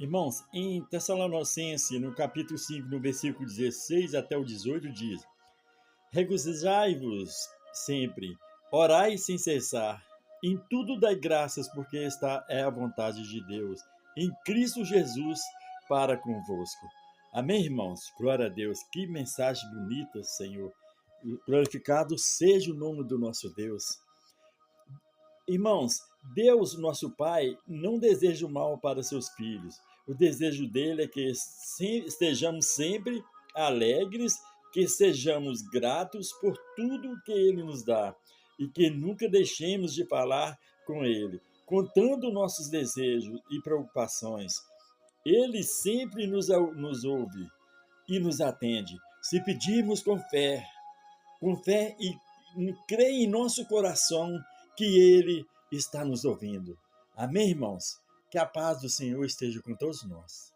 Irmãos, em Tessalonicenses, no capítulo 5, no versículo 16 até o 18, diz: Regozijai-vos sempre, orai sem cessar, em tudo dai graças, porque esta é a vontade de Deus, em Cristo Jesus, para convosco. Amém, irmãos? Glória a Deus. Que mensagem bonita, Senhor. Glorificado seja o nome do nosso Deus. Irmãos, Deus, nosso Pai, não deseja o mal para seus filhos. O desejo dele é que estejamos sempre alegres, que sejamos gratos por tudo que ele nos dá e que nunca deixemos de falar com ele, contando nossos desejos e preocupações. Ele sempre nos ouve e nos atende. Se pedirmos com fé e crê em nosso coração que Ele está nos ouvindo. Amém, irmãos? Que a paz do Senhor esteja com todos nós.